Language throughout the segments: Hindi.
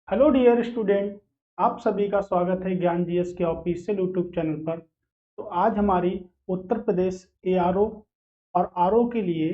Hello dear student. आप सभी का स्वागत है ज्ञान जीएस के ऑफिशियल यूट्यूब चैनल पर। तो आज हमारी उत्तर प्रदेश एआरओ और आरओ के लिए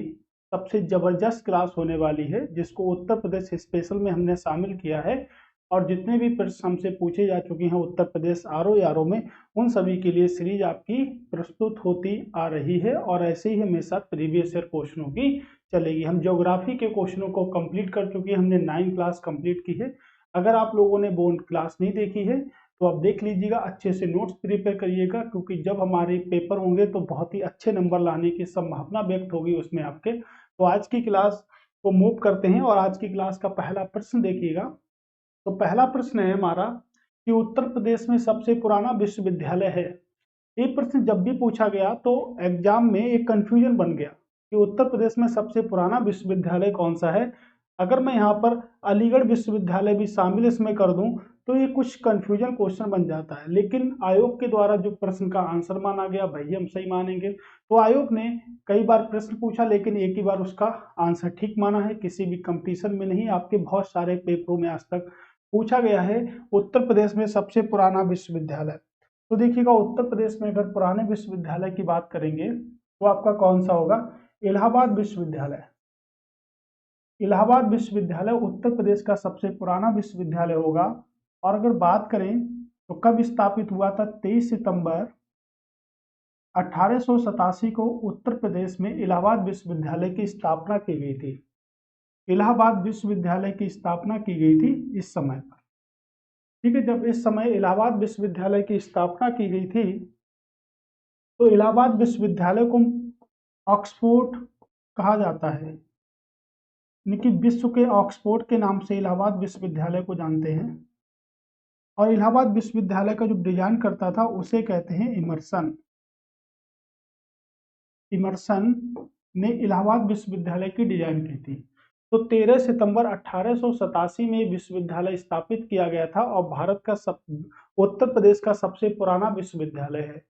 सबसे ज़बरदस्त क्लास होने वाली है, जिसको उत्तर प्रदेश स्पेशल में हमने शामिल किया है। और जितने भी प्रश्न हमसे पूछे जा चुके हैं उत्तर प्रदेश आरओ आरओ में, उन सभी के लिए सीरीज आपकी प्रस्तुत होती आ रही है और ऐसे ही हमेशा प्रीवियस ईयर क्वेश्चनों की चलेगी। हम ज्योग्राफी के क्वेश्चनों को कंप्लीट कर चुके हैं, हमने 9 क्लास कंप्लीट की है। अगर आप लोगों ने वो क्लास नहीं देखी है तो आप देख लीजिएगा, अच्छे से नोट्स प्रिपेयर करिएगा, क्योंकि जब हमारे पेपर होंगे तो बहुत ही अच्छे नंबर लाने की संभावना व्यक्त होगी उसमें आपके। तो आज की क्लास को मूव करते हैं और आज की क्लास का पहला प्रश्न देखिएगा। तो पहला प्रश्न है हमारा कि उत्तर प्रदेश में सबसे पुराना विश्वविद्यालय है। ये प्रश्न जब भी पूछा गया तो एग्जाम में एक कंफ्यूजन बन गया कि उत्तर प्रदेश में सबसे पुराना विश्वविद्यालय कौन सा है। अगर मैं यहाँ पर अलीगढ़ विश्वविद्यालय भी शामिल इसमें कर दूं तो ये कुछ कंफ्यूजन क्वेश्चन बन जाता है, लेकिन आयोग के द्वारा जो प्रश्न का आंसर माना गया वही हम सही मानेंगे। तो आयोग ने कई बार प्रश्न पूछा लेकिन एक ही बार उसका आंसर ठीक माना है, किसी भी कंपटीशन में नहीं। आपके बहुत सारे पेपरों में आज तक पूछा गया है उत्तर प्रदेश में सबसे पुराना विश्वविद्यालय। तो देखिएगा, उत्तर प्रदेश में अगर पुराने विश्वविद्यालय की बात करेंगे तो आपका कौन सा होगा? इलाहाबाद विश्वविद्यालय। इलाहाबाद विश्वविद्यालय उत्तर प्रदेश का सबसे पुराना विश्वविद्यालय होगा। और अगर बात करें तो कब स्थापित हुआ था? 23 सितंबर 1887 को उत्तर प्रदेश में इलाहाबाद विश्वविद्यालय की स्थापना की गई थी। इलाहाबाद विश्वविद्यालय की स्थापना की गई थी इस समय पर। ठीक है, जब इस समय इलाहाबाद विश्वविद्यालय की स्थापना की गई थी तो इलाहाबाद विश्वविद्यालय को ऑक्सफोर्ड कहा जाता है, यानी कि विश्व के ऑक्सफोर्ड के नाम से इलाहाबाद विश्वविद्यालय को जानते हैं। और इलाहाबाद विश्वविद्यालय का जो डिजाइन करता था उसे कहते हैं इमर्सन। इमर्सन ने इलाहाबाद विश्वविद्यालय की डिजाइन की थी। तो 13 सितंबर 1887 में विश्वविद्यालय स्थापित किया गया था और भारत का उत्तर प्रदेश का सबसे पुराना विश्वविद्यालय है।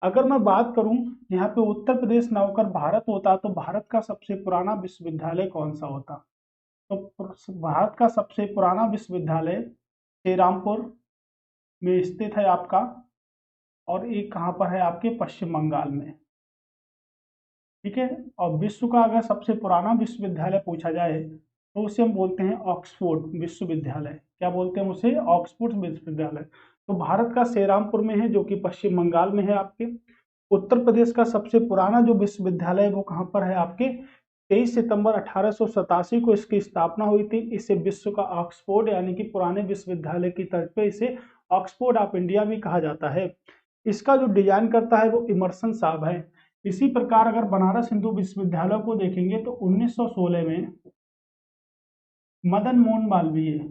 अगर मैं बात करूं, यहाँ पे उत्तर प्रदेश ना होकर भारत होता तो भारत का सबसे पुराना विश्वविद्यालय कौन सा होता? तो भारत का सबसे पुराना विश्वविद्यालय श्रीरामपुर में स्थित है आपका, और एक कहाँ पर है आपके? पश्चिम बंगाल में। ठीक है, और विश्व का अगर सबसे पुराना विश्वविद्यालय पूछा जाए तो उसे हम बोलते हैं ऑक्सफोर्ड विश्वविद्यालय। क्या बोलते हैं उसे? ऑक्सफोर्ड विश्वविद्यालय। तो भारत का श्रीरामपुर में है, जो कि पश्चिम बंगाल में है आपके। उत्तर प्रदेश का सबसे पुराना जो विश्वविद्यालय है वो कहाँ पर है आपके? 23 सितंबर 1887 को इसकी स्थापना हुई थी। इसे विश्व का ऑक्सफोर्ड यानी कि पुराने विश्वविद्यालय की तर्ज पे इसे ऑक्सफोर्ड ऑफ इंडिया भी कहा जाता है। इसका जो डिजाइन करता है वो इमर्सन साहब है। इसी प्रकार अगर बनारस हिंदू विश्वविद्यालय को देखेंगे तो 1916 में मदन मोहन मालवीय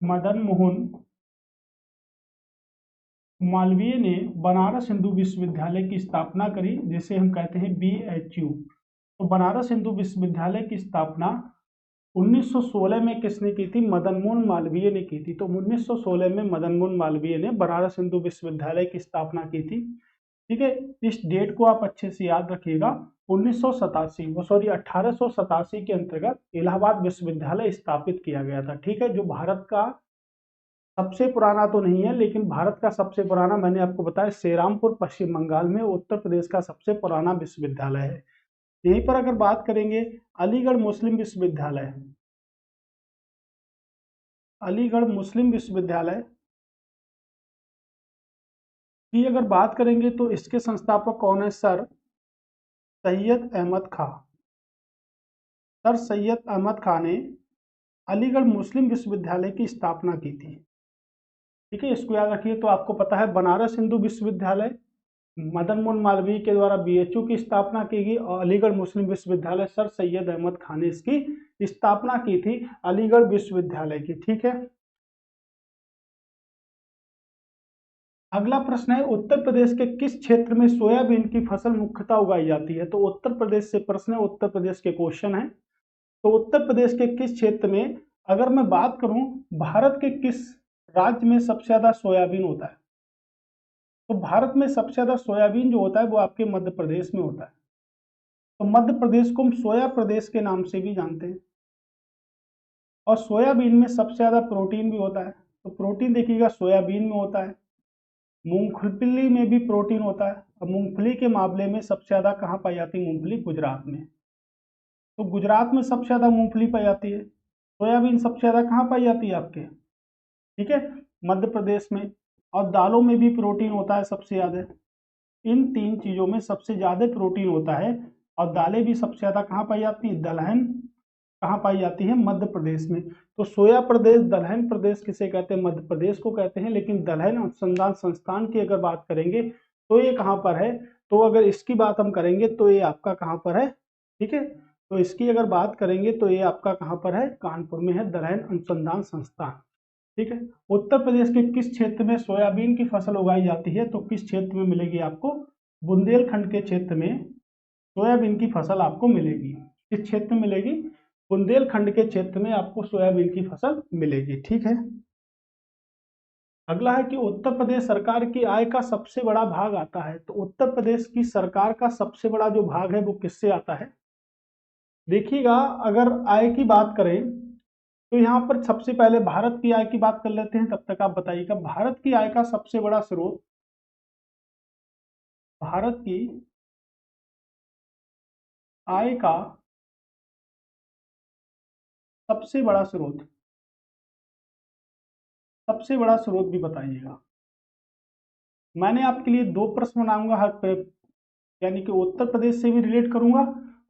मदन मोहन मालवीय ने बनारस हिंदू विश्वविद्यालय की स्थापना करी, जिसे हम कहते हैं BHU। तो बनारस हिंदू विश्वविद्यालय की स्थापना 1916 में किसने की थी? मदन मोहन मालवीय ने की थी। तो 1916 में मदन मोहन मालवीय ने बनारस हिंदू विश्वविद्यालय की स्थापना की थी। ठीक है, इस डेट को आप अच्छे से याद रखिएगा। 1887 के अंतर्गत इलाहाबाद विश्वविद्यालय स्थापित किया गया था। ठीक है, जो भारत का सबसे पुराना तो नहीं है, लेकिन भारत का सबसे पुराना मैंने आपको बताया श्रीरामपुर पश्चिम बंगाल में उत्तर प्रदेश का सबसे पुराना विश्वविद्यालय है। यहीं पर अगर बात करेंगे अलीगढ़ मुस्लिम विश्वविद्यालय, अलीगढ़ मुस्लिम विश्वविद्यालय की अगर बात करेंगे तो इसके संस्थापक कौन है? सर सैयद अहमद खां। सर सैयद अहमद खां ने अलीगढ़ मुस्लिम विश्वविद्यालय की स्थापना की थी। ठीक है, इसको याद रखिए। तो आपको पता है बनारस हिंदू विश्वविद्यालय मदन मोहन मालवीय के द्वारा BHU की स्थापना की गई, और अलीगढ़ मुस्लिम विश्वविद्यालय सर सैयद अहमद खान ने इसकी स्थापना की थी, अलीगढ़ विश्वविद्यालय की। ठीक है, अगला प्रश्न है उत्तर प्रदेश के किस क्षेत्र में सोयाबीन की फसल मुख्यतः उगाई जाती है? तो उत्तर प्रदेश से प्रश्न है, उत्तर प्रदेश के क्वेश्चन है। तो उत्तर प्रदेश के किस क्षेत्र में, अगर मैं बात करूं भारत के किस राज्य में सबसे ज्यादा सोयाबीन होता है, तो भारत में सबसे ज्यादा सोयाबीन जो होता है वो आपके मध्य प्रदेश में होता है। तो मध्य प्रदेश को हम सोया प्रदेश के नाम से भी जानते हैं। और सोयाबीन में सबसे ज्यादा प्रोटीन भी होता है। तो प्रोटीन देखिएगा सोयाबीन में होता है, मूंगफली में भी प्रोटीन होता है। अब मूंगफली के मामले में सबसे ज्यादा कहाँ पाई जाती है मूंगफली? गुजरात में। तो गुजरात में सबसे ज्यादा मूंगफली पाई जाती है। सोयाबीन सबसे ज्यादा कहाँ पाई जाती है आपके? ठीक है, मध्य प्रदेश में। और दालों में भी प्रोटीन होता है सबसे ज्यादा। इन तीन चीजों में सबसे ज्यादा प्रोटीन होता है। और दालें भी सबसे ज्यादा कहाँ पाई जाती है? दलहन कहाँ पाई जाती है? मध्य प्रदेश में। तो सोया प्रदेश, दलहन प्रदेश किसे कहते हैं? मध्य प्रदेश को कहते हैं। लेकिन दलहन अनुसंधान संस्थान की अगर बात करेंगे तो ये कहाँ पर है? तो अगर इसकी बात हम करेंगे तो ये आपका कहाँ पर है? ठीक है, तो इसकी अगर बात करेंगे तो ये आपका कहाँ पर है? कानपुर में है, दलहन अनुसंधान संस्थान। ठीक है, उत्तर प्रदेश के किस क्षेत्र में सोयाबीन की फसल उगाई जाती है? तो किस क्षेत्र में मिलेगी आपको? बुंदेलखंड के क्षेत्र में सोयाबीन की फसल आपको मिलेगी। किस क्षेत्र में मिलेगी? बुंदेलखंड के क्षेत्र में आपको सोयाबीन की फसल मिलेगी। ठीक है, अगला है कि उत्तर प्रदेश सरकार की आय का सबसे बड़ा भाग आता है। तो उत्तर प्रदेश की सरकार का सबसे बड़ा जो भाग है वो किससे आता है? देखिएगा, अगर आय की बात करें तो यहाँ पर सबसे पहले भारत की आय की बात कर लेते हैं। तब तक आप बताइएगा, भारत की आय का सबसे बड़ा स्रोत, भारत की आय का सबसे बड़ा स्रोत, सबसे बड़ा स्रोत भी बताइएगा। मैंने आपके लिए दो प्रश्न बनाऊंगा हर पे, यानी कि उत्तर प्रदेश से भी रिलेट करूंगा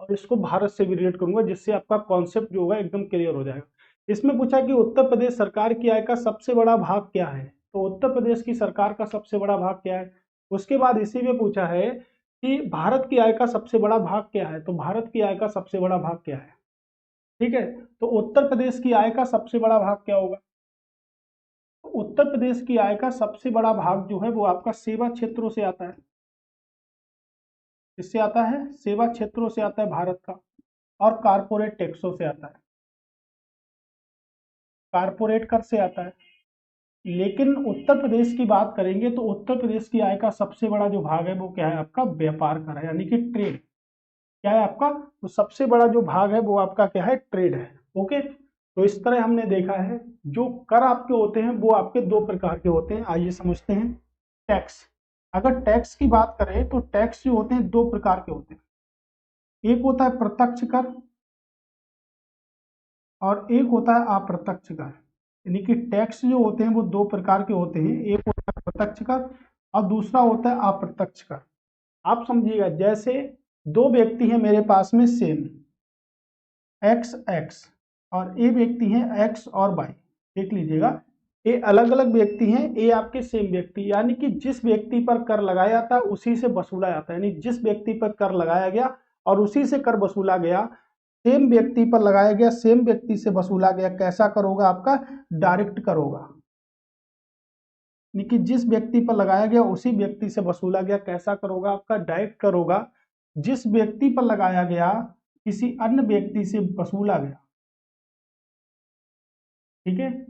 और इसको भारत से भी रिलेट करूंगा, जिससे आपका कॉन्सेप्ट जो होगा एकदम क्लियर हो जाएगा। इसमें पूछा कि उत्तर प्रदेश सरकार की आय का सबसे बड़ा भाग क्या है? तो उत्तर प्रदेश की सरकार का सबसे बड़ा भाग क्या है? उसके बाद इसी में पूछा है कि भारत की आय का सबसे बड़ा भाग क्या है? तो भारत की आय का सबसे बड़ा भाग क्या है? ठीक है, तो उत्तर प्रदेश की आय का सबसे बड़ा भाग क्या होगा? तो उत्तर प्रदेश की आय का सबसे बड़ा भाग जो है वो आपका सेवा क्षेत्रों से आता है। किससे आता है? सेवा क्षेत्रों से आता है भारत का। और कारपोरेट टैक्सों से आता है, कारपोरेट कर से आता है। लेकिन उत्तर प्रदेश की बात करेंगे तो उत्तर प्रदेश की आय का सबसे बड़ा जो भाग है वो क्या है आपका? व्यापार कर है, यानी कि ट्रेड। क्या है आपका? तो सबसे बड़ा जो भाग है वो आपका क्या है? ट्रेड है। ओके, तो इस तरह हमने देखा है जो कर आपके होते हैं वो आपके दो प्रकार के होते हैं। आइए समझते हैं। टैक्स, अगर टैक्स की बात करें तो टैक्स जो होते हैं दो प्रकार के होते हैं। एक होता है प्रत्यक्ष कर और एक होता है अप्रत्यक्ष कर। यानी कि टैक्स जो होते हैं वो दो प्रकार के होते हैं, एक होता है प्रत्यक्ष कर और दूसरा होता है अप्रत्यक्ष कर। आप समझिएगा, जैसे दो व्यक्ति हैं मेरे पास में सेम, एक्स एक्स, और ए व्यक्ति हैं एक्स और वाई। देख लीजिएगा, ये अलग अलग व्यक्ति हैं, ये आपके सेम व्यक्ति, यानी कि जिस व्यक्ति पर कर लगाया जाता है उसी से वसूला जाता है। यानी जिस व्यक्ति पर कर लगाया गया और उसी से कर वसूला गया, सेम व्यक्ति पर लगाया गया, सेम व्यक्ति से वसूला गया। कैसा कर होगा आपका? डायरेक्ट कर होगा। यानी कि जिस व्यक्ति पर लगाया गया उसी व्यक्ति से वसूला गया। कैसा कर होगा आपका? डायरेक्ट कर होगा। जिस व्यक्ति पर लगाया गया किसी अन्य व्यक्ति से वसूला गया। ठीक है,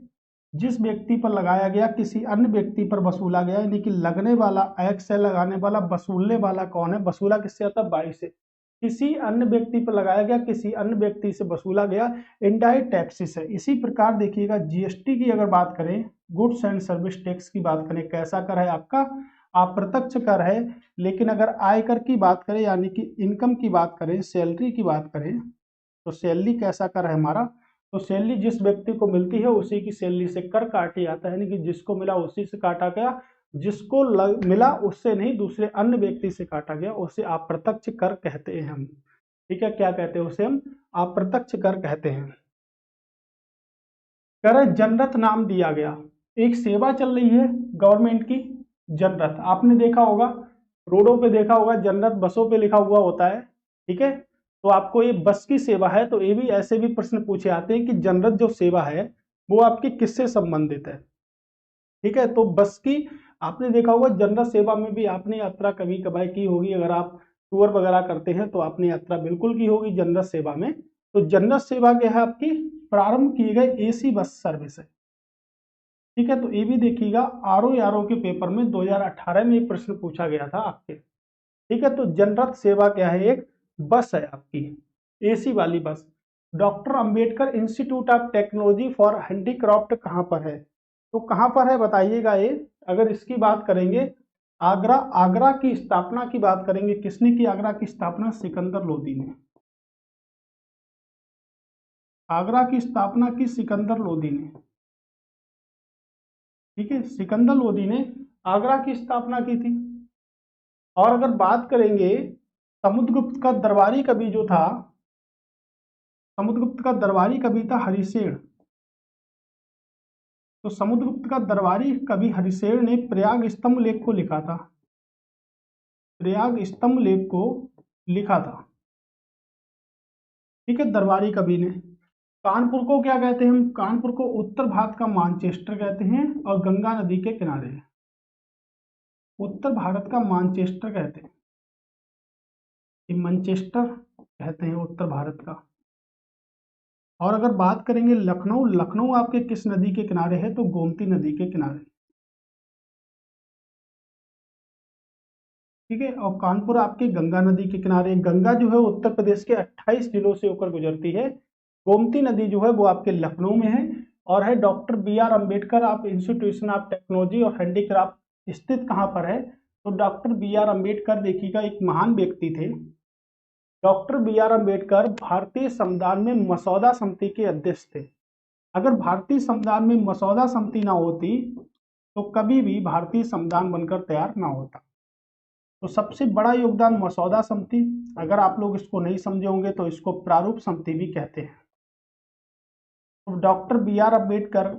जिस व्यक्ति पर लगाया गया किसी अन्य व्यक्ति पर वसूला गया, यानी कि लगने वाला एक्स है, लगाने वाला, वसूलने वाला कौन है? वसूला किससे आता है? वाई से। किसी अन्य व्यक्ति पर लगाया गया, किसी अन्य व्यक्ति से वसूला गया, इनडायरेक्ट टैक्सेस है। इसी प्रकार देखिएगा, जीएसटी की अगर बात करें, गुड्स एंड सर्विस टैक्स की बात करें, कैसा कर है आपका? अप्रत्यक्ष कर है। लेकिन अगर आयकर की बात करें, यानी कि इनकम की बात करें, सैलरी की बात करें, तो सैलरी कैसा कर है हमारा? तो सैलरी जिस व्यक्ति को मिलती है उसी की सैलरी से कर काटे जाता है, यानी कि जिसको मिला उसी से काटा गया, जिसको मिला उससे नहीं, दूसरे अन्य व्यक्ति से काटा गया, उसे अप्रत्यक्ष कर कहते हैं हम। ठीक है, क्या कहते हैं उसे? हम अप्रत्यक्ष कर कहते हैं। कर जनरत नाम दिया गया, एक सेवा चल रही है गवर्नमेंट की, जनरत। आपने देखा होगा, रोडों पे देखा होगा, जनरत बसों पे लिखा हुआ होता है। ठीक है, तो आपको ये बस की सेवा है, तो ये भी ऐसे भी प्रश्न पूछे आते हैं कि जनरत जो सेवा है वो आपकी किससे संबंधित है। ठीक है, तो बस की आपने देखा होगा, जनरत सेवा में भी आपने यात्रा कभी कभार की होगी। अगर आप टूर वगैरह करते हैं तो आपने यात्रा बिल्कुल की होगी जनरत सेवा में। तो जनरत सेवा क्या है आपकी? प्रारंभ किए गए एसी बस सर्विस है। ठीक है, तो ये भी देखिएगा, आरओ के पेपर में 2018 में एक प्रश्न पूछा गया था आपके। ठीक है, तो जनरत सेवा क्या है? एक बस है आपकी, एसी वाली बस। Doctor Ambedkar institute of technology for handicraft कहाँ पर है? तो कहाँ पर है बताइएगा ये। अगर इसकी बात करेंगे, आगरा, आगरा की स्थापना की बात करेंगे, किसने की आगरा की स्थापना? सिकंदर लोदी ने। आगरा की स्थापना की सिकंदर लोदी ने। ठीक है, सिकंदर लोदी ने आगरा की स्थापना की थी। और अगर बात करेंगे समुद्रगुप्त का दरबारी कवि जो था, समुद्रगुप्त का दरबारी कवि था हरिशेन। तो समुद्रगुप्त का दरबारी कवि हरिशेन ने प्रयाग स्तंभ लेख को लिखा था। प्रयाग स्तंभ लेख को लिखा था। ठीक है, दरबारी कवि ने। कानपुर को क्या कहते हैं हम? कानपुर को उत्तर भारत का मैनचेस्टर कहते हैं और गंगा नदी के किनारे है। उत्तर भारत का मैनचेस्टर कहते हैं, ये मैनचेस्टर कहते हैं उत्तर भारत का। और अगर बात करेंगे लखनऊ, लखनऊ आपके किस नदी के किनारे है? तो गोमती नदी के किनारे। ठीक है, और कानपुर आपके गंगा नदी के किनारे। गंगा जो है उत्तर प्रदेश के 28 जिलों से होकर गुजरती है। गोमती नदी जो है वो आपके लखनऊ में है। और है डॉक्टर बी आर अम्बेडकर आप इंस्टीट्यूशन ऑफ टेक्नोलॉजी और हैंडीक्राफ्ट स्थित कहाँ पर है? तो डॉक्टर बी आर अम्बेडकर देखिएगा एक महान व्यक्ति थे। डॉक्टर बी आर अम्बेडकर भारतीय संविधान में मसौदा समिति के अध्यक्ष थे। अगर भारतीय संविधान में मसौदा समिति ना होती तो कभी भी भारतीय संविधान बनकर तैयार ना होता। तो सबसे बड़ा योगदान मसौदा समिति। अगर आप लोग इसको नहीं समझे होंगे तो इसको प्रारूप समिति भी कहते हैं। तो डॉक्टर बी आर अम्बेडकर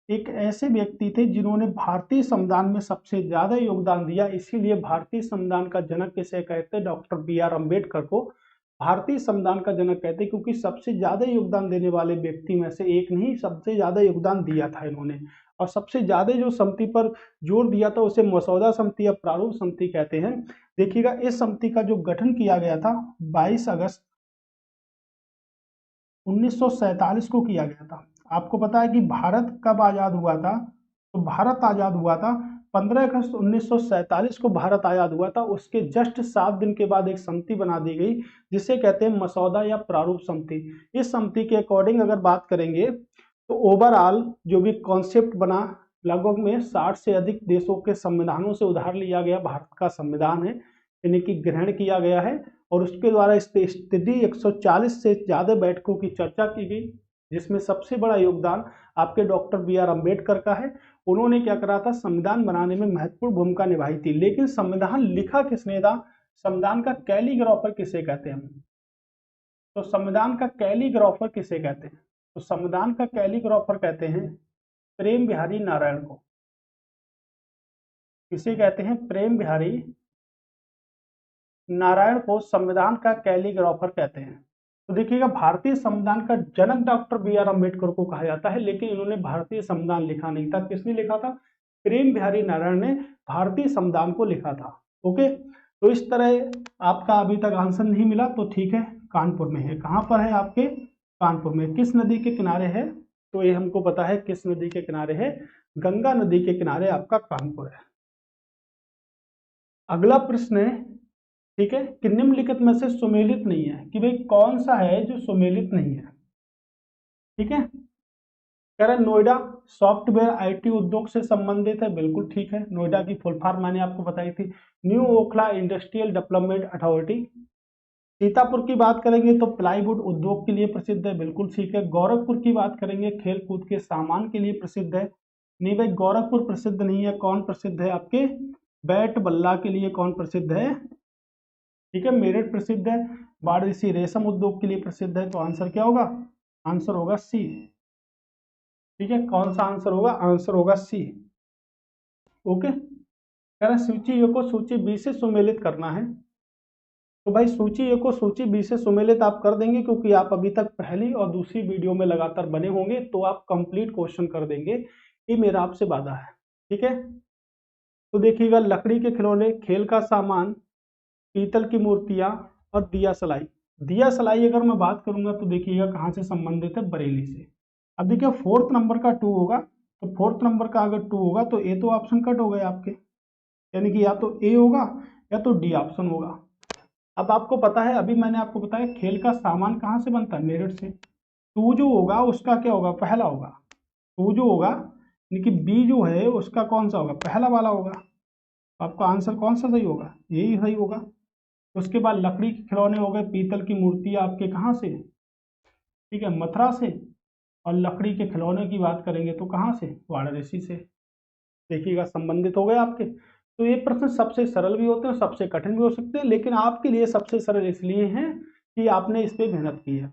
एक ऐसे व्यक्ति थे जिन्होंने भारतीय संविधान में सबसे ज्यादा योगदान दिया, इसीलिए भारतीय संविधान का जनक किसे कहते हैं? डॉक्टर बी आर अम्बेडकर को भारतीय संविधान का जनक कहते हैं, क्योंकि सबसे ज्यादा योगदान देने वाले व्यक्ति में से एक नहीं, सबसे ज्यादा योगदान दिया था इन्होंने। और सबसे ज्यादा जो समिति पर जोर दिया था उसे मसौदा समिति या प्रारूप समिति कहते हैं। देखिएगा इस समिति का जो गठन किया गया था 22 अगस्त 1947 को किया गया था। आपको पता है कि भारत कब आजाद हुआ था? तो भारत आजाद हुआ था 15 अगस्त 1947 को भारत आजाद हुआ था। उसके जस्ट 7 दिन के बाद एक समिति बना दी गई जिसे कहते हैं मसौदा या प्रारूप समिति। इस समिति के अकॉर्डिंग अगर बात करेंगे तो ओवरऑल जो भी कॉन्सेप्ट बना, लगभग में 60 से अधिक देशों के संविधानों से उधार लिया गया भारत का संविधान है, यानी कि ग्रहण किया गया है। और उसके द्वारा स्थिति 140 से ज्यादा बैठकों की चर्चा की गई, जिसमें सबसे बड़ा योगदान आपके डॉक्टर बी आर अम्बेडकर का है। उन्होंने क्या करा था? संविधान बनाने में महत्वपूर्ण भूमिका निभाई थी। लेकिन संविधान लिखा किसने था? संविधान का कैलीग्राफर किसे कहते हैं? तो संविधान का कैलीग्राफर किसे कहते हैं? तो संविधान का कैलीग्राफर कहते हैं प्रेम बिहारी नारायण को। किसे कहते हैं? प्रेम बिहारी नारायण को संविधान का कैलीग्राफर कहते हैं। तो देखिएगा भारतीय संविधान का जनक डॉक्टर बी आर अम्बेडकर को कहा जाता है, लेकिन इन्होंने भारतीय संविधान लिखा नहीं था। किसने लिखा था? प्रेम बिहारी नारायण ने भारतीय संविधान को लिखा था। ओके, तो इस तरह आपका अभी तक आंसर नहीं मिला तो ठीक है, कानपुर में है। कहाँ पर है आपके? कानपुर में। किस नदी के किनारे है? तो ये हमको पता है किस नदी के किनारे है, गंगा नदी के किनारे आपका कानपुर है। अगला प्रश्न है, ठीक है, कि निम्नलिखित में से सुमेलित नहीं है, कि भाई कौन सा है जो सुमेलित नहीं है। ठीक है, कह रहे नोएडा सॉफ्टवेयर आईटी उद्योग से संबंधित है, बिल्कुल ठीक है। नोएडा की फुल फॉर्म मैंने आपको बताई थी, new Okhla industrial development authority. Sitapur की बात करेंगे तो प्लाईवुड उद्योग के लिए प्रसिद्ध है, बिल्कुल ठीक है। गोरखपुर की बात करेंगे खेल कूद के सामान के लिए प्रसिद्ध है। नहीं भाई, गोरखपुर प्रसिद्ध नहीं है। कौन प्रसिद्ध है आपके? बैट बल्ला के लिए कौन प्रसिद्ध है? ठीक है, मेरठ प्रसिद्ध है। वाराणसी रेशम उद्योग के लिए प्रसिद्ध है। तो आंसर क्या होगा? आंसर होगा सी। ठीक है, कौन सा आंसर होगा? आंसर होगा सी। ओके, कह रहा सूची ए को सूची बी से सुमेलित करना है। तो भाई सूची ए को सूची बी से सुमेलित आप कर देंगे, क्योंकि आप अभी तक पहली और दूसरी वीडियो में लगातार बने होंगे, तो आप कंप्लीट क्वेश्चन कर देंगे। ये मेरा आपसे वादा है। ठीक है, तो देखिएगा लकड़ी के खिलौने, खेल का सामान, पीतल की मूर्तियां और दिया सलाई। दिया सलाई अगर मैं बात करूंगा तो देखिएगा कहाँ से संबंधित है? बरेली से। अब देखिए फोर्थ नंबर का 2 होगा, तो फोर्थ नंबर का अगर 2 होगा तो ए तो ऑप्शन कट हो गए आपके, यानी कि या तो ए होगा या तो डी ऑप्शन होगा। अब आपको पता है, अभी मैंने आपको बताया खेल का सामान कहाँ से बनता है, मेरिट से। टू जो होगा उसका क्या होगा, पहला होगा। टू जो होगा यानी कि बी जो है उसका कौन सा होगा, पहला वाला होगा। आपका आंसर कौन सा सही होगा, यही सही होगा। उसके बाद लकड़ी के खिलौने हो गए, पीतल की मूर्ति आपके कहाँ से, ठीक है, मथुरा से। और लकड़ी के खिलौने की बात करेंगे तो कहाँ से, वाराणसी से। देखिएगा संबंधित हो गए आपके। तो ये प्रश्न सबसे सरल भी होते हैं, सबसे कठिन भी हो सकते हैं, लेकिन आपके लिए सबसे सरल इसलिए हैं कि आपने इस पे मेहनत की है।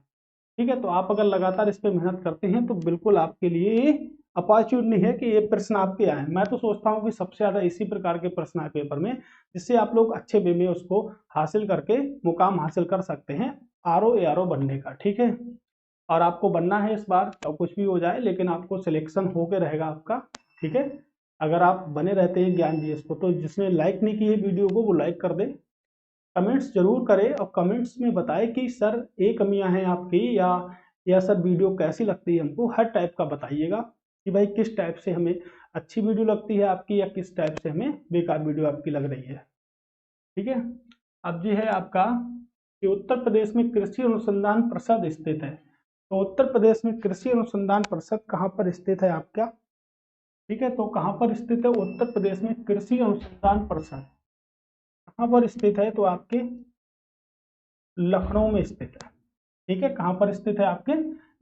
ठीक है, तो आप अगर लगातार इस पे मेहनत करते हैं तो बिल्कुल आपके लिए ये अपॉर्चुनिटी है कि ये प्रश्न आपके आए। मैं तो सोचता हूँ कि सबसे ज्यादा इसी प्रकार के प्रश्न आए पेपर में, जिससे आप लोग अच्छे वे में उसको हासिल करके मुकाम हासिल कर सकते हैं आरओ एआरओ बनने का। ठीक है, और आपको बनना है इस बार, तो कुछ भी हो जाए लेकिन आपको सिलेक्शन होके रहेगा आपका। ठीक है, अगर आप बने रहते हैं ज्ञान जीएस को, तो जिसने लाइक नहीं की है वीडियो को वो लाइक कर दे, कमेंट्स जरूर करें और कमेंट्स में बताएं कि सर ये कमियां हैं आपकी, या सर वीडियो कैसी लगती है हमको, हर टाइप का बताइएगा कि भाई किस टाइप से हमें अच्छी वीडियो लगती है आपकी, या किस टाइप से हमें बेकार वीडियो आपकी लग रही है। ठीक है, अब जी है आपका कि उत्तर प्रदेश में कृषि अनुसंधान परिषद स्थित है। तो उत्तर प्रदेश में कृषि अनुसंधान परिषद कहाँ पर स्थित है आपका, ठीक है, तो कहाँ पर स्थित है उत्तर प्रदेश में कृषि अनुसंधान परिषद, कहाँ पर स्थित है, तो आपके लखनऊ में स्थित है। ठीक है, कहाँ पर स्थित है, आपके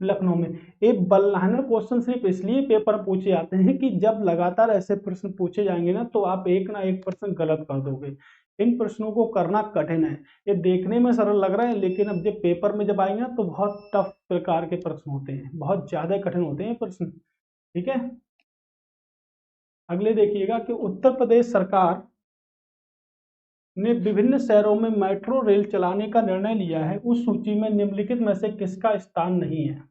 लखनऊ में। एक बल्लाहना क्वेश्चन सिर्फ इसलिए पेपर पूछे जाते हैं कि जब लगातार ऐसे प्रश्न पूछे जाएंगे ना, तो आप एक ना एक प्रश्न गलत कर दोगे। इन प्रश्नों को करना कठिन है, ये देखने में सरल लग रहा है, लेकिन अब जब पेपर में जब आएंगे ना तो बहुत टफ प्रकार के प्रश्न होते हैं, बहुत ज्यादा कठिन होते हैं प्रश्न। ठीक है, अगले देखिएगा कि उत्तर प्रदेश सरकार ने विभिन्न शहरों में मेट्रो रेल चलाने का निर्णय लिया है, उस सूची में निम्नलिखित में से किसका स्थान नहीं है।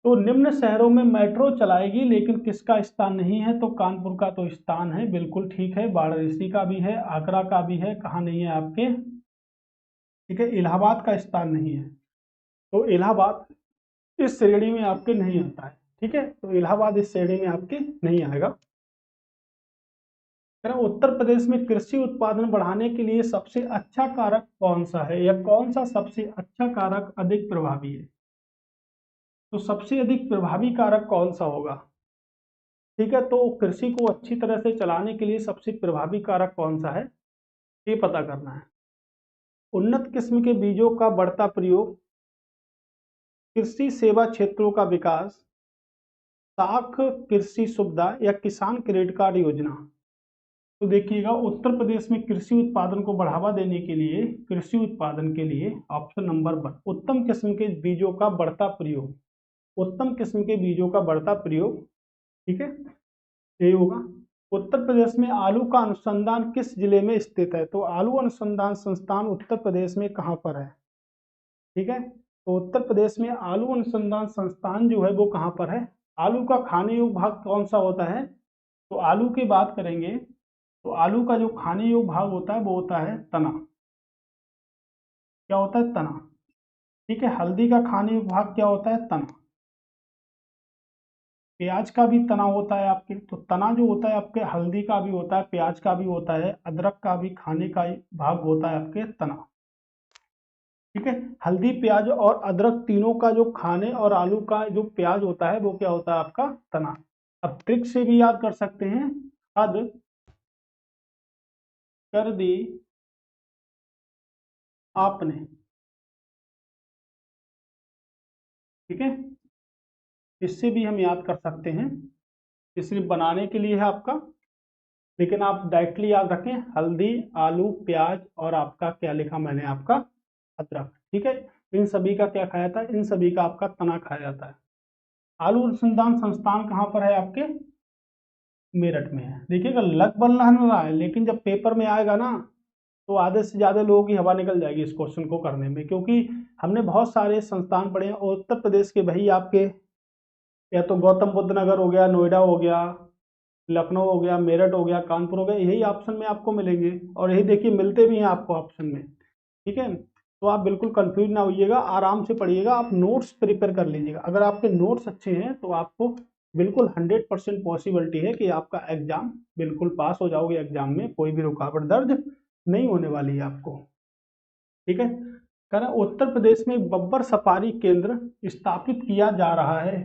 तो निम्न शहरों में मेट्रो चलाएगी लेकिन किसका स्थान नहीं है, तो कानपुर का तो स्थान है, बिल्कुल ठीक है। वाराणसी का भी है, आगरा का भी है, कहाँ नहीं है आपके, ठीक है, इलाहाबाद का स्थान नहीं है। तो इलाहाबाद इस श्रेणी में आपके नहीं आता है। ठीक है, तो इलाहाबाद इस श्रेणी में आपके नहीं आएगा। उत्तर प्रदेश में कृषि उत्पादन बढ़ाने के लिए सबसे अच्छा कारक कौन सा है, या कौन सा सबसे अच्छा कारक अधिक प्रभावी है। तो सबसे अधिक प्रभावी कारक कौन सा होगा, ठीक है, तो कृषि को अच्छी तरह से चलाने के लिए सबसे प्रभावी कारक कौन सा है, ये पता करना है। उन्नत किस्म के बीजों का बढ़ता प्रयोग, कृषि सेवा क्षेत्रों का विकास, साख कृषि सुविधा, या किसान क्रेडिट कार्ड योजना। तो देखिएगा उत्तर प्रदेश में कृषि उत्पादन को बढ़ावा देने के लिए, कृषि उत्पादन के लिए ऑप्शन नंबर 1 उत्तम किस्म के बीजों का बढ़ता प्रयोग, उत्तम किस्म के बीजों का बढ़ता प्रयोग। ठीक है, यही होगा। उत्तर प्रदेश में आलू का अनुसंधान किस जिले में स्थित है, तो आलू अनुसंधान संस्थान उत्तर प्रदेश में कहाँ पर है। ठीक है, तो उत्तर प्रदेश में आलू अनुसंधान संस्थान जो है वो कहाँ पर है। आलू का खाने योग्य भाग कौन सा होता है, तो आलू की बात करेंगे तो आलू का जो खाने योग्य भाग होता है वो होता है तना। क्या होता है, तना। ठीक है, हल्दी का खाने योग्य भाग क्या होता है, तना। प्याज का भी तना होता है आपके, तो तना जो होता है आपके हल्दी का भी होता है, प्याज का भी होता है, अदरक का भी खाने का भाग होता है आपके तना। ठीक है, हल्दी प्याज और अदरक तीनों का जो खाने, और आलू का जो प्याज होता है वो क्या होता है आपका तना। अब ट्रिक से भी याद कर सकते हैं, हद कर दी आपने। ठीक है, इससे भी हम याद कर सकते हैं, ये सिर्फ बनाने के लिए है आपका, लेकिन आप डायरेक्टली याद रखें हल्दी, आलू, प्याज और आपका क्या लिखा मैंने, आपका अदरक। ठीक है, इन सभी का क्या खाया था, इन सभी का आपका तना खाया जाता है। आलू अनुसंधान संस्थान कहाँ पर है आपके, मेरठ में है। देखिएगा लग बन रहा है, लेकिन जब पेपर में आएगा ना तो आधे से ज्यादा लोगों की हवा निकल जाएगी इस क्वेश्चन को करने में, क्योंकि हमने बहुत सारे संस्थान पढ़े हैं और उत्तर प्रदेश के भाई आपके, या तो गौतम बुद्ध नगर हो गया, नोएडा हो गया, लखनऊ हो गया, मेरठ हो गया, कानपुर हो गया, यही ऑप्शन में आपको मिलेंगे, और यही देखिए मिलते भी हैं आपको ऑप्शन में। ठीक है, तो आप बिल्कुल कंफ्यूज ना होइएगा, आराम से पढ़िएगा, आप नोट्स प्रिपेयर कर लीजिएगा। अगर आपके नोट्स अच्छे हैं तो आपको बिल्कुल 100% पॉसिबिलिटी है कि आपका एग्जाम बिल्कुल पास हो जाओगे, एग्जाम में कोई भी रुकावट दर्ज नहीं होने वाली है आपको। ठीक है, कह रहा उत्तर प्रदेश में एक बब्बर सफारी केंद्र स्थापित किया जा रहा है।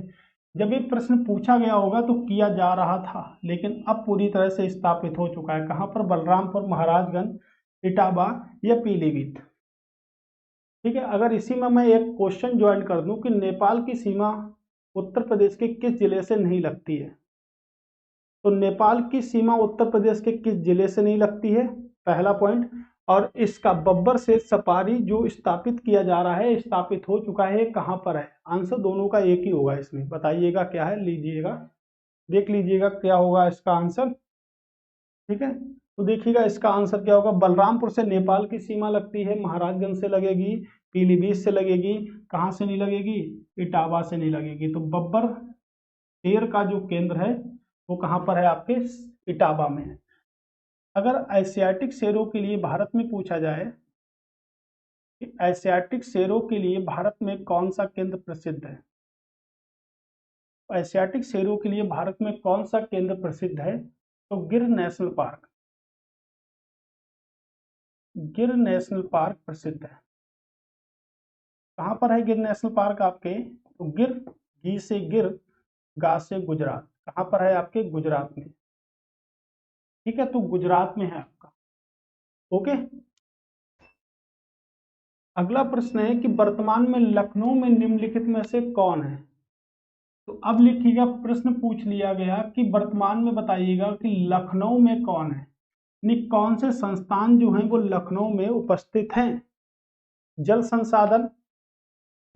जब ये प्रश्न पूछा गया होगा तो किया जा रहा था, लेकिन अब पूरी तरह से स्थापित हो चुका है। कहाँ पर? बलरामपुर, महाराजगंज, इटावा या पीलीभीत। ठीक है, अगर इसी में मैं एक क्वेश्चन ज्वाइन कर दूं कि नेपाल की सीमा उत्तर प्रदेश के किस जिले से नहीं लगती है, तो नेपाल की सीमा उत्तर प्रदेश के किस जिले से नहीं लगती है, पहला पॉइंट। और इसका बब्बर से सफारी जो स्थापित किया जा रहा है, स्थापित हो चुका है, कहां पर है? आंसर दोनों का एक ही होगा इसमें, बताइएगा क्या है, लीजिएगा, देख लीजिएगा क्या होगा इसका आंसर। ठीक है, तो देखिएगा इसका आंसर क्या होगा। बलरामपुर से नेपाल की सीमा लगती है, महाराजगंज से लगेगी, पीलीभीत से लगेगी, कहां से नहीं लगेगी? इटावा से नहीं लगेगी। तो बब्बर शेर का जो केंद्र है वो कहां पर है? आपके इटावा में है। अगर एशियाटिक शेरों के लिए भारत में पूछा जाए कि एशियाटिक शेरों के लिए भारत में कौन सा केंद्र प्रसिद्ध है, एशियाटिक शेरों के लिए भारत में कौन सा केंद्र प्रसिद्ध है, तो गिर नेशनल पार्क, गिर नेशनल पार्क प्रसिद्ध है। कहां पर है गिर नेशनल पार्क आपके? तो गिर, गी से गिर, गा से गुजरात, कहां पर है आपके? गुजरात में। ठीक है, तो गुजरात में है आपका। ओके, अगला प्रश्न है कि वर्तमान में लखनऊ में निम्नलिखित में से कौन है? तो अब लिखिएगा, प्रश्न पूछ लिया गया कि वर्तमान में बताइएगा कि लखनऊ में कौन है, यानी कौन से संस्थान जो हैं वो लखनऊ में उपस्थित हैं। जल संसाधन,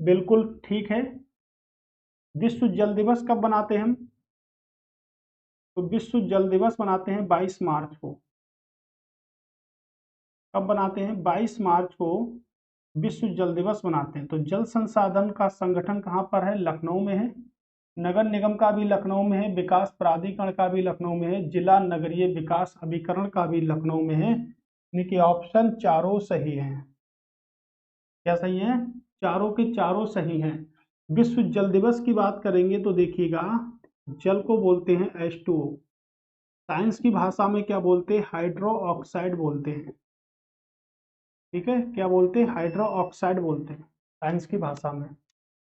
बिल्कुल ठीक है। विश्व जल दिवस कब बनाते हैं हम? तो विश्व जल दिवस बनाते हैं 22 मार्च को। कब बनाते हैं? 22 मार्च को विश्व जल दिवस मनाते हैं। तो जल संसाधन का संगठन कहाँ पर है? लखनऊ में है। नगर निगम का भी लखनऊ में है, विकास प्राधिकरण का भी लखनऊ में है, जिला नगरीय विकास अभिकरण का भी लखनऊ में है। यानी कि ऑप्शन चारों सही है। क्या सही है? चारों के चारों सही हैं। विश्व जल दिवस की बात करेंगे तो देखिएगा, जल को बोलते हैं H2O, साइंस की भाषा में क्या बोलते हैं? हाइड्रो ऑक्साइड बोलते हैं। ठीक है, क्या बोलते हैं? हाइड्रो ऑक्साइड बोलते हैं साइंस की भाषा में।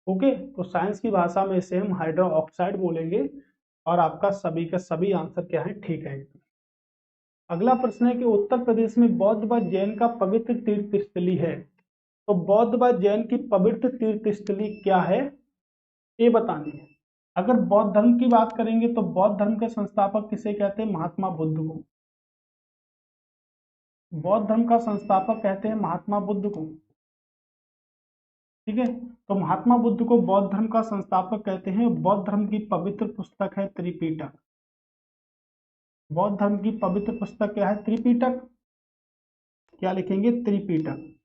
ओके, तो साइंस की भाषा में इसे हम हाइड्रो ऑक्साइड बोलेंगे। और आपका सभी का सभी आंसर क्या है? ठीक है। अगला प्रश्न है कि उत्तर प्रदेश में बौद्ध व जैन का पवित्र तीर्थ स्थली है, तो बौद्ध व जैन की पवित्र तीर्थ स्थली क्या है, ये बतानी है। अगर बौद्ध धर्म की बात करेंगे तो बौद्ध धर्म के संस्थापक किसे कहते हैं? महात्मा बुद्ध को। बौद्ध धर्म का संस्थापक कहते हैं महात्मा बुद्ध को। ठीक है, तो महात्मा बुद्ध को बौद्ध धर्म का संस्थापक कहते हैं। बौद्ध धर्म की पवित्र पुस्तक है त्रिपिटक। बौद्ध धर्म की पवित्र पुस्तक क्या है? त्रिपिटक। क्या लिखेंगे? त्रिपिटक।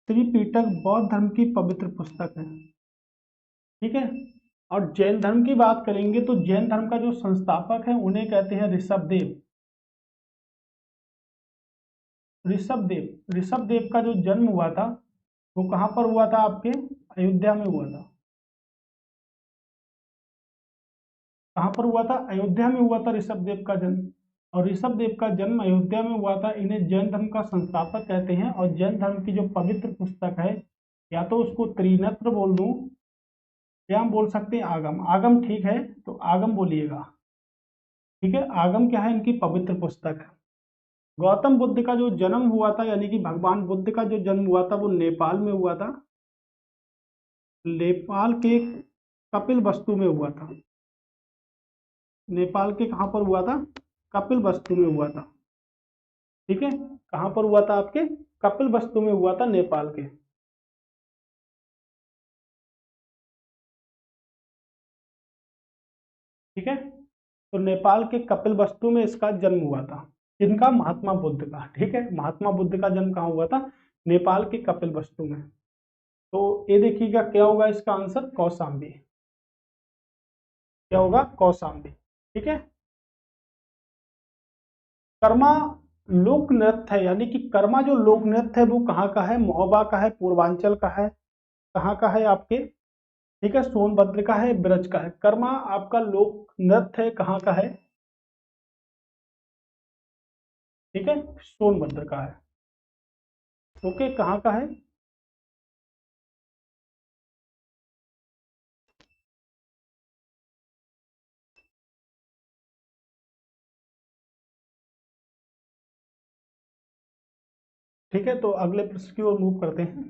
त्रिपिटक बौद्ध धर्म की पवित्र पुस्तक है। ठीक है, और जैन धर्म की बात करेंगे तो जैन धर्म का जो संस्थापक है उन्हें कहते हैं ऋषभदेव। ऋषभदेव, ऋषभदेव का जो जन्म हुआ था वो कहां पर हुआ था? आपके अयोध्या में हुआ था। कहां पर हुआ था? अयोध्या में हुआ था ऋषभदेव का जन्म। और ऋषभदेव का जन्म अयोध्या में हुआ था। इन्हें जैन धर्म का संस्थापक कहते हैं। और जैन धर्म की जो पवित्र पुस्तक है, या तो उसको त्रिनेत्र बोल दूं या हम बोल सकते हैं आगम। आगम ठीक है, तो आगम बोलिएगा। ठीक है, आगम क्या है? इनकी पवित्र पुस्तक है। गौतम बुद्ध का जो जन्म हुआ था, यानी कि भगवान बुद्ध का जो जन्म हुआ था वो नेपाल में हुआ था। नेपाल के कपिल वस्तु में हुआ था। नेपाल के कहां पर हुआ था? कपिल वस्तु में हुआ था। ठीक है, कहां पर हुआ था? आपके कपिल वस्तु में हुआ था, नेपाल के। ठीक है, तो नेपाल के कपिल वस्तु में इसका जन्म हुआ था। इनका, महात्मा बुद्ध का। ठीक है, महात्मा बुद्ध का जन्म कहाँ हुआ था? नेपाल के कपिल वस्तु में। तो ये देखिएगा क्या होगा इसका आंसर? कौशाम्बी। क्या होगा? कौशाम्बी। ठीक है, कर्मा लोक नृत्य है, यानी कि कर्मा जो लोक नृत्य है वो कहाँ का है? महोबा का है, पूर्वांचल का है, कहाँ का है आपके? ठीक है, सोनभद्र का है, ब्रज का है। कर्मा आपका लोक नृत्य है, कहाँ का है? ठीक है, सोनभद्र का है। ओके, कहाँ का है? ठीक है, तो अगले प्रश्न की ओर मूव करते हैं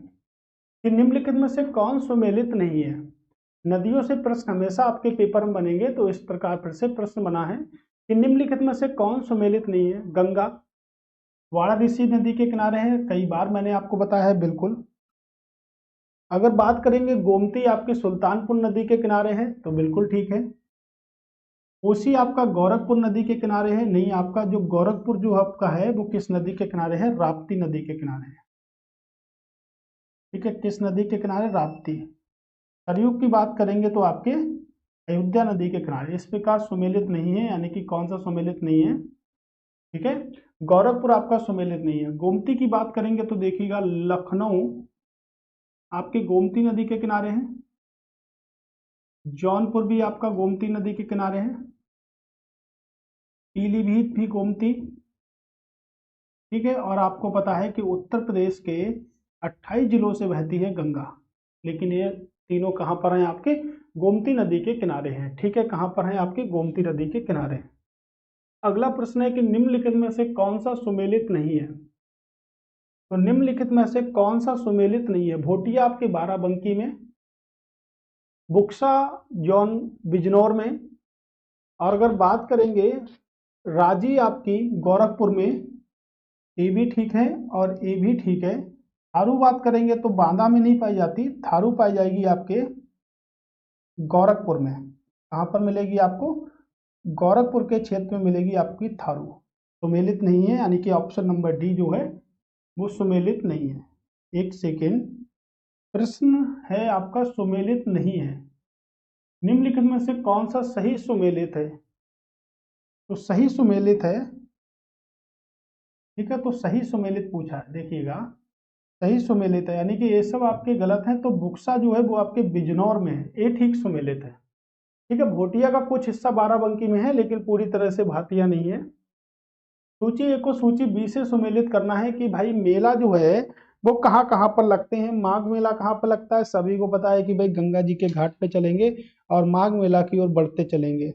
कि निम्नलिखित में से कौन सुमेलित नहीं है। नदियों से प्रश्न हमेशा आपके पेपर में बनेंगे, तो इस प्रकार फिर से प्रश्न बना है कि निम्नलिखित में से कौन सुमेलित नहीं है। गंगा वाराणसी नदी के किनारे है, कई बार मैंने आपको बताया है, बिल्कुल। अगर बात करेंगे गोमती आपके सुल्तानपुर नदी के किनारे है, तो बिल्कुल ठीक है। कोसी आपका गोरखपुर नदी के किनारे है, नहीं, आपका जो गोरखपुर जो आपका है वो किस नदी के किनारे है? राप्ती नदी के किनारे है। ठीक है, किस नदी के किनारे? राप्ती। सरयू की बात करेंगे तो आपके अयोध्या नदी के किनारे। इस प्रकार सुमेलित नहीं है, यानी कि कौन सा सुमेलित नहीं है? ठीक है, गोरखपुर आपका सुमेलित नहीं है। गोमती की बात करेंगे तो देखिएगा लखनऊ आपके गोमती नदी के किनारे है। जौनपुर भी आपका गोमती नदी के किनारे है। पीलीभीत भी गोमती। ठीक है, और आपको पता है कि उत्तर प्रदेश के 28 जिलों से बहती है गंगा, लेकिन ये तीनों कहाँ पर हैं? आपके गोमती नदी के किनारे हैं। ठीक है, कहाँ पर हैं? आपके गोमती नदी के किनारे। अगला प्रश्न है कि निम्नलिखित में से कौन सा सुमेलित नहीं है। तो निम्नलिखित में से कौन सा सुमेलित नहीं है? भोटिया आपके बाराबंकी में, बुक्सा जौन बिजनौर में, और अगर बात करेंगे राजी आपकी गोरखपुर में, ये भी ठीक है और ये भी ठीक है। थारू बात करेंगे तो बांदा में नहीं पाई जाती, थारू पाई जाएगी आपके गोरखपुर में। कहाँ पर मिलेगी आपको? गोरखपुर के क्षेत्र में मिलेगी आपकी थारू। सुमेलित नहीं है, यानी कि ऑप्शन नंबर डी जो है वो सुमेलित नहीं है। एक सेकेंड, प्रश्न है आपका सुमेलित नहीं है। निम्नलिखित में से कौन सा सही सुमेलित है? तो सही सुमेलित है। ठीक है, तो सही सुमेलित पूछा है, देखिएगा सही सुमेलित है, यानी कि ये सब आपके गलत हैं। तो बुक्सा जो है वो आपके बिजनौर में है, ये ठीक सुमेलित है। ठीक है, भोटिया का कुछ हिस्सा बाराबंकी में है, लेकिन पूरी तरह से भाटिया नहीं है। सूची ए को सूची बी से सुमेलित करना है कि भाई मेला जो है वो कहाँ कहाँ पर लगते हैं। माघ मेला कहाँ पर लगता है? सभी को पता है कि भाई गंगा जी के घाट पे चलेंगे और माघ मेला की ओर बढ़ते चलेंगे।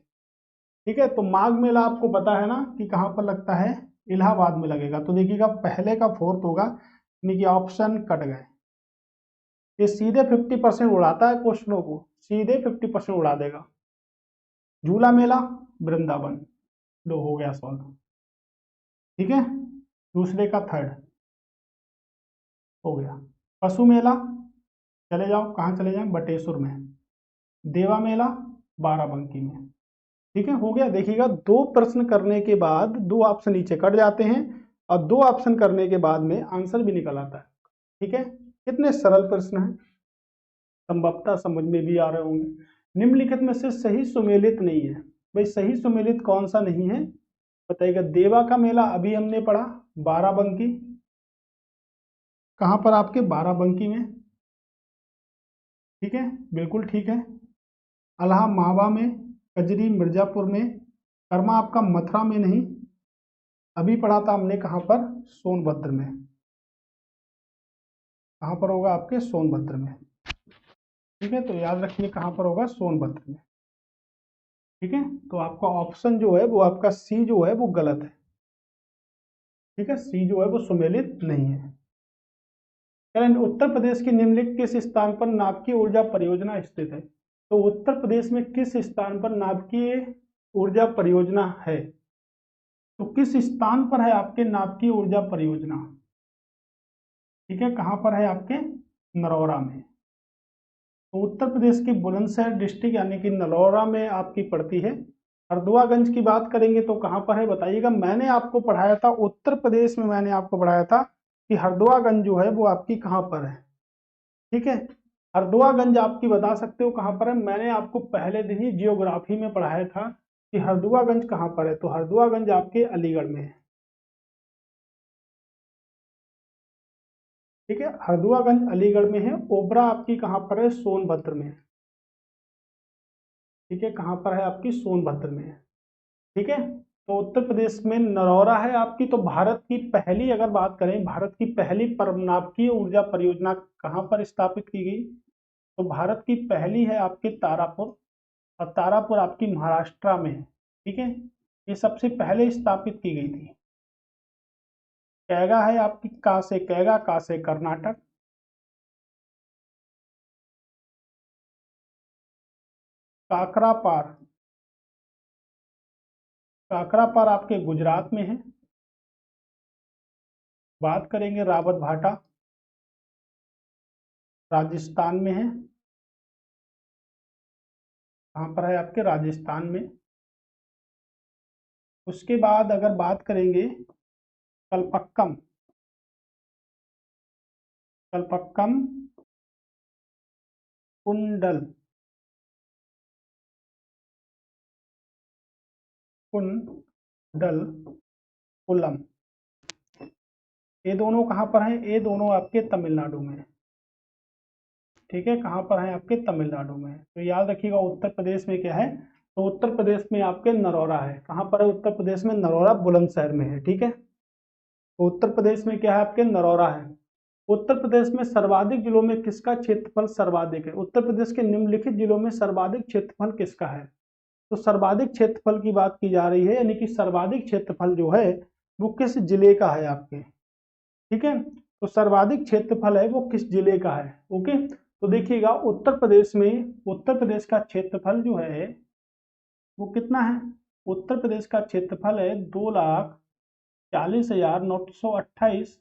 ठीक है, तो माघ मेला आपको पता है ना कि कहाँ पर लगता है? इलाहाबाद में लगेगा। तो देखिएगा पहले का फोर्थ होगा, यानी कि ऑप्शन कट गए। ये सीधे 50% उड़ाता है क्वेश्चनों को, सीधे 50% उड़ा देगा। झूला मेला वृंदावन, लो हो गया सॉल्व। ठीक है, दूसरे का थर्ड हो गया। पशु मेला चले जाओ, कहाँ चले जाए? बटेश्वर में। देवा मेला बाराबंकी में। ठीक है, हो गया। देखिएगा दो प्रश्न करने के बाद दो ऑप्शन नीचे कट जाते हैं और दो ऑप्शन करने के बाद में आंसर भी निकल आता है। ठीक है, कितने सरल प्रश्न है, संभवतः समझ में भी आ रहे होंगे। निम्नलिखित में से सही सुमेलित नहीं है। भाई सही सुमेलित कौन सा नहीं है बताइएगा? देवा का मेला अभी हमने पढ़ा, बाराबंकी। कहाँ पर? आपके बाराबंकी में। ठीक है, बिल्कुल ठीक है। अल्हा मावा में, कजरी मिर्जापुर में, कर्मा आपका मथुरा में नहीं, अभी पढ़ा था हमने कहाँ पर? सोनभद्र में। कहाँ पर होगा? आपके सोनभद्र में। ठीक है, तो याद रखिए कहाँ पर होगा? सोनभद्र में। ठीक है, तो आपका ऑप्शन जो है वो आपका सी जो है वो गलत है। ठीक है, सी जो है वो सुमेलित नहीं है। चलें, उत्तर प्रदेश के निम्नलिखित किस स्थान पर नाभिकीय ऊर्जा परियोजना स्थित है? तो उत्तर प्रदेश में किस स्थान पर नाभिकीय ऊर्जा परियोजना है? तो किस स्थान पर है आपके नाभिकीय ऊर्जा परियोजना? ठीक है, कहाँ पर है? आपके नरौरा में। तो उत्तर प्रदेश के बुलंदशहर डिस्ट्रिक्ट यानी कि नलौरा में आपकी पड़ती है। हरदुआगंज की बात करेंगे तो कहाँ पर है बताइएगा? मैंने आपको पढ़ाया था उत्तर प्रदेश में, मैंने आपको पढ़ाया था कि हरदुआगंज जो है वो आपकी कहाँ पर है। ठीक है, हरदुआगंज आपकी बता सकते हो कहाँ पर है? मैंने आपको पहले दिन ही जियोग्राफी में पढ़ाया था कि हरदुआगंज कहाँ पर है। तो हरदुआगंज आपके अलीगढ़ में है। ठीक है, हरदुआगंज अलीगढ़ में है। ओबरा आपकी कहाँ पर है? सोनभद्र में है। ठीक है, कहाँ पर है? आपकी सोनभद्र में है। ठीक है, तो उत्तर प्रदेश में नरौरा है आपकी। तो भारत की पहली, अगर बात करें भारत की पहली परमाणुकीय ऊर्जा परियोजना कहाँ पर स्थापित की गई, तो भारत की पहली है आपके तारापुर, और तारापुर आपकी महाराष्ट्र में है। ठीक है, ये सबसे पहले स्थापित की गई थी। कैगा है आपकी, का से कैगा, का से कर्नाटक। काकरापार, काकरापार आपके गुजरात में है। बात करेंगे रावत भाटा, राजस्थान में है। कहाँ पर है आपके राजस्थान में। उसके बाद अगर बात करेंगे कलपक्कम, कलपक्कम कुंडल, कुंडल कुलम, ये दोनों कहाँ पर हैं, ये दोनों आपके तमिलनाडु में है। ठीक है, कहाँ पर है आपके तमिलनाडु में है। तो याद रखिएगा उत्तर प्रदेश में क्या है, तो उत्तर प्रदेश में आपके नरौरा है। कहाँ पर है उत्तर प्रदेश में, नरौरा बुलंदशहर में है। ठीक है, तो उत्तर प्रदेश में क्या है आपके, नरौरा है। उत्तर प्रदेश में सर्वाधिक जिलों में किसका क्षेत्रफल सर्वाधिक है, उत्तर प्रदेश के निम्नलिखित जिलों में सर्वाधिक क्षेत्रफल किसका है। तो सर्वाधिक क्षेत्रफल की बात की जा रही है, यानी कि सर्वाधिक क्षेत्रफल जो है वो किस जिले का है आपके। ठीक है, तो सर्वाधिक क्षेत्रफल है वो किस जिले का है। ओके, तो देखिएगा उत्तर प्रदेश में, उत्तर प्रदेश का क्षेत्रफल जो है वो कितना है, उत्तर प्रदेश का क्षेत्रफल है 2,40,928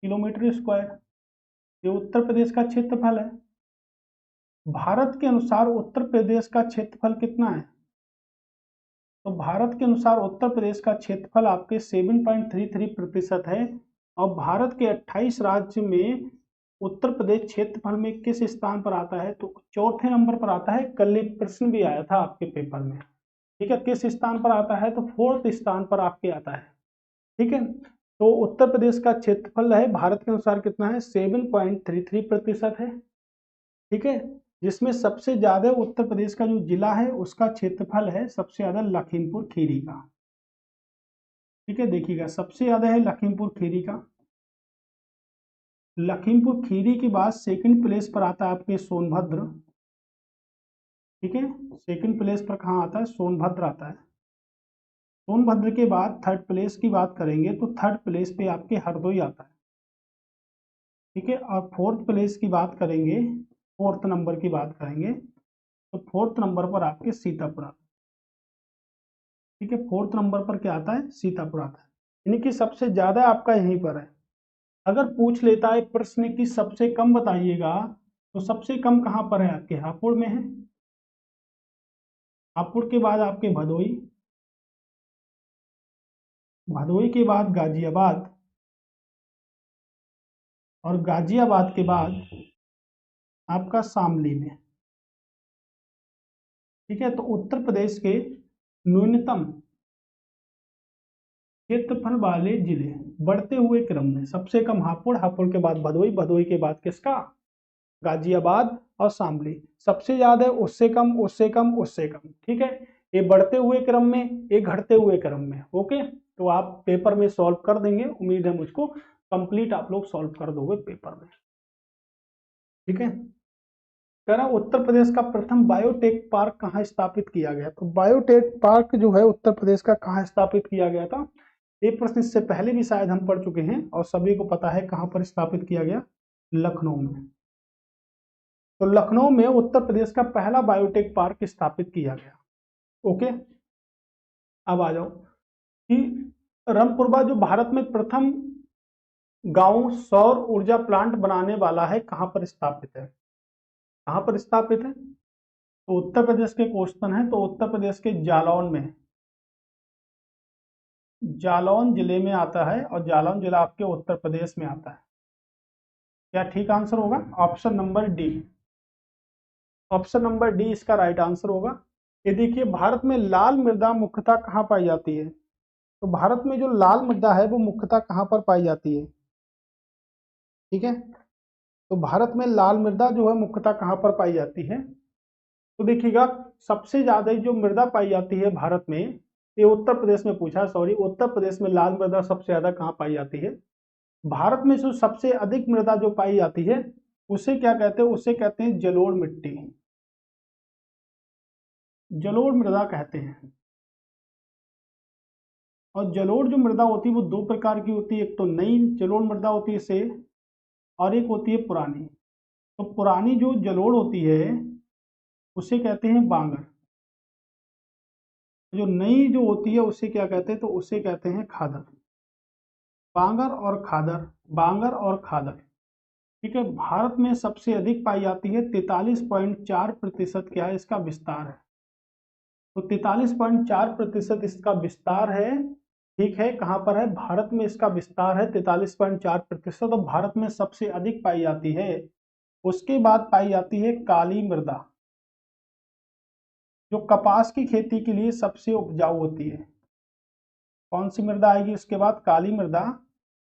किलोमीटर स्क्वायर। ये उत्तर प्रदेश का क्षेत्रफल है। भारत के अनुसार उत्तर प्रदेश का क्षेत्रफल कितना है, तो भारत के अनुसार उत्तर प्रदेश का क्षेत्रफल आपके 7.33% है। और भारत के 28 राज्य में उत्तर प्रदेश क्षेत्रफल में किस स्थान पर आता है, तो चौथे नंबर पर आता है। कल एक प्रश्न भी आया था आपके पेपर में। ठीक है, किस स्थान पर आता है, तो फोर्थ स्थान पर आपके आता है। ठीक है, तो उत्तर प्रदेश का क्षेत्रफल है भारत के अनुसार कितना है, 7.33% है। ठीक है, जिसमें सबसे ज्यादा उत्तर प्रदेश का जो जिला है उसका क्षेत्रफल है सबसे ज्यादा लखीमपुर खीरी का। ठीक है, देखिएगा सबसे ज्यादा है लखीमपुर खीरी का। लखीमपुर खीरी के बाद सेकंड प्लेस पर आता है आपके सोनभद्र। ठीक है, सेकंड प्लेस पर कहाँ आता है, सोनभद्र आता है। सोनभद्र के बाद थर्ड प्लेस की बात करेंगे तो थर्ड प्लेस पे आपके हरदोई आता है। ठीक है, और फोर्थ प्लेस की बात करेंगे, फोर्थ नंबर की बात करेंगे तो फोर्थ नंबर पर आपके सीतापुर आता है। ठीक है, फोर्थ नंबर पर क्या आता है, सीतापुर आता है। यानी कि सबसे ज्यादा आपका यहीं पर है। अगर पूछ लेता है प्रश्न की सबसे कम बताइएगा, तो सबसे कम कहाँ पर है आपके, हापुड़ में है। हापुड़ के बाद आपके भदोई, भदोई के बाद गाजियाबाद, और गाजियाबाद के बाद आपका शामली में। ठीक है, तो उत्तर प्रदेश के न्यूनतम क्षेत्रफल वाले जिले बढ़ते हुए क्रम में, सबसे कम हापुड़, हापुड़ के बाद भदोई, भदोई के बाद किसका, गाजियाबाद और शामली। सबसे ज्यादा उससे कम, उससे कम, उससे कम। ठीक है, ये बढ़ते हुए क्रम में, ये घटते हुए क्रम में। ओके, तो आप पेपर में सॉल्व कर देंगे, उम्मीद है मुझको कंप्लीट आप लोग सॉल्व कर दोगे पेपर में। ठीक है, कह रहा उत्तर प्रदेश का प्रथम बायोटेक पार्क कहाँ स्थापित किया गया, तो बायोटेक पार्क जो है उत्तर प्रदेश का कहाँ स्थापित किया गया था। ये प्रश्न इससे पहले भी शायद हम पढ़ चुके हैं और सभी को पता है कहाँ पर स्थापित किया गया, लखनऊ में। तो लखनऊ में उत्तर प्रदेश का पहला बायोटेक पार्क स्थापित किया गया। ओके, अब आ जाओ कि रमपुरबा जो भारत में प्रथम गांव सौर ऊर्जा प्लांट बनाने वाला है, कहां पर स्थापित है, कहां पर स्थापित है, तो उत्तर प्रदेश के क्वेश्चन है, तो उत्तर प्रदेश के जालौन में, जालौन जिले में आता है। और जालौन जिला आपके उत्तर प्रदेश में आता है। क्या ठीक आंसर होगा, option number D, option number D इसका राइट आंसर होगा। ये देखिए भारत में लाल मृदा मुख्यतः कहाँ पाई जाती है, तो भारत में जो लाल मृदा है वो मुख्यतः कहाँ पर पाई जाती है। ठीक है, तो भारत में लाल मृदा जो है मुख्यतः कहाँ पर पाई जाती है, तो देखिएगा सबसे ज्यादा जो मृदा पाई जाती है भारत में, ये उत्तर प्रदेश में पूछा, सॉरी, उत्तर प्रदेश में लाल मृदा सबसे ज्यादा कहाँ पाई जाती है? भारत में जो सबसे अधिक मृदा जो पाई जाती है उसे क्या कहते हैं? उसे कहते हैं जलोढ़ मिट्टी, जलोढ़ मृदा कहते हैं। और जलोढ़ जो मृदा होती है वो दो प्रकार की होती है, एक तो नई जलोढ़ मृदा होती है से, और एक होती है पुरानी। तो पुरानी जो जलोढ़ होती है उसे कहते हैं बांगर, जो नई जो होती है उसे क्या कहते हैं? तो उसे कहते हैं खादर। बांगर और खादर, बांगर और खादर, ठीक है। भारत में सबसे अधिक पाई जाती है, 43.4% क्या है इसका विस्तार है। तो 43.4% इसका विस्तार है, ठीक है। कहां पर है? भारत में इसका विस्तार है 43.4%, और भारत में सबसे अधिक पाई जाती है। उसके बाद पाई जाती है काली मृदा, जो कपास की खेती के लिए सबसे उपजाऊ होती है। कौन सी मृदा आएगी उसके बाद? काली मृदा,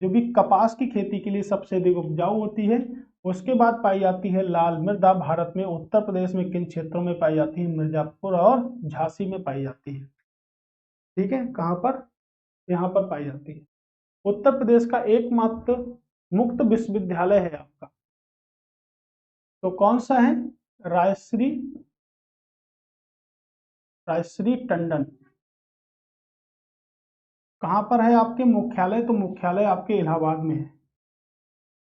जो भी कपास की खेती के लिए सबसे अधिक उपजाऊ होती है। उसके बाद पाई जाती है लाल मृदा। भारत में उत्तर प्रदेश में किन क्षेत्रों में पाई जाती है? मिर्जापुर और झांसी में पाई जाती है, ठीक है। कहां पर? यहाँ पर पाई जाती है। उत्तर प्रदेश का एकमात्र मुक्त विश्वविद्यालय है आपका, तो कौन सा है? राजश्री, राजश्री टंडन। कहां पर है आपके मुख्यालय? तो मुख्यालय आपके इलाहाबाद में है।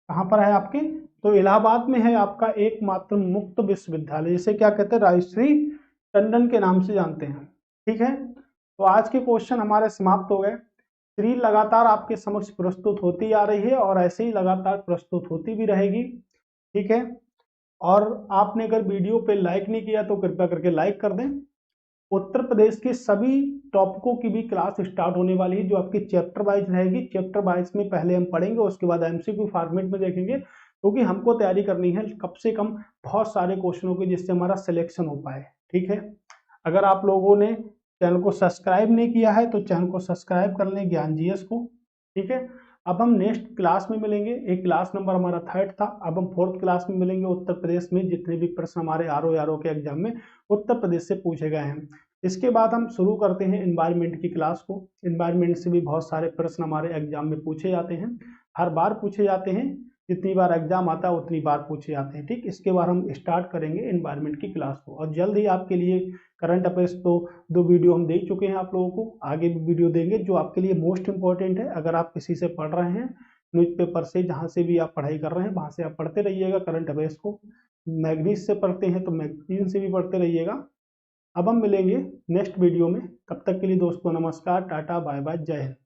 कहां पर है आपके? तो इलाहाबाद में है आपका एकमात्र मुक्त विश्वविद्यालय, जिसे क्या कहते हैं? राजश्री टंडन के नाम से जानते हैं, ठीक है। तो आज के क्वेश्चन हमारे समाप्त हो गए। सीरीज लगातार आपके समक्ष प्रस्तुत होती आ रही है और ऐसे ही लगातार प्रस्तुत होती भी रहेगी, ठीक है। और आपने अगर वीडियो पे लाइक नहीं किया तो कृपया करके लाइक कर दें। उत्तर प्रदेश के सभी टॉपिकों की भी क्लास स्टार्ट होने वाली है, जो आपकी चैप्टर वाइज रहेगी। चैप्टर वाइज में पहले हम पढ़ेंगे, उसके बाद एमसीक्यू फॉर्मेट में देखेंगे, क्योंकि हमको तैयारी करनी है कम से कम बहुत सारे क्वेश्चनों की, जिससे हमारा सिलेक्शन हो पाए, ठीक है। अगर आप लोगों ने चैनल को सब्सक्राइब नहीं किया है तो चैनल को सब्सक्राइब कर लें, ज्ञान जीएस को, ठीक है। अब हम नेक्स्ट क्लास में मिलेंगे। एक क्लास नंबर हमारा 3rd था, अब हम 4th क्लास में मिलेंगे। उत्तर प्रदेश में जितने भी प्रश्न हमारे आरओ के एग्जाम में उत्तर प्रदेश से पूछे गए हैं। इसके बाद हम शुरू करते हैं एनवायरनमेंट की क्लास को। एनवायरनमेंट से भी बहुत सारे प्रश्न हमारे एग्जाम में पूछे जाते हैं, हर बार पूछे जाते हैं। जितनी बार एग्जाम आता है उतनी बार पूछे जाते हैं, ठीक। इसके बाद हम स्टार्ट करेंगे एनवायरनमेंट की क्लास को, और जल्द ही आपके लिए करंट अफेयर्स तो 2 वीडियो हम दे चुके हैं आप लोगों को, आगे भी वीडियो देंगे जो आपके लिए मोस्ट इंपॉर्टेंट है। अगर आप किसी से पढ़ रहे हैं, न्यूज़पेपर से, जहाँ से भी आप पढ़ाई कर रहे हैं वहाँ से आप पढ़ते रहिएगा करंट अफेयर्स को। मैगजीन से पढ़ते हैं तो मैगजीन से भी पढ़ते रहिएगा। अब हम मिलेंगे नेक्स्ट वीडियो में, तब तक के लिए दोस्तों नमस्कार, टाटा, बाय बाय, जय हिंद।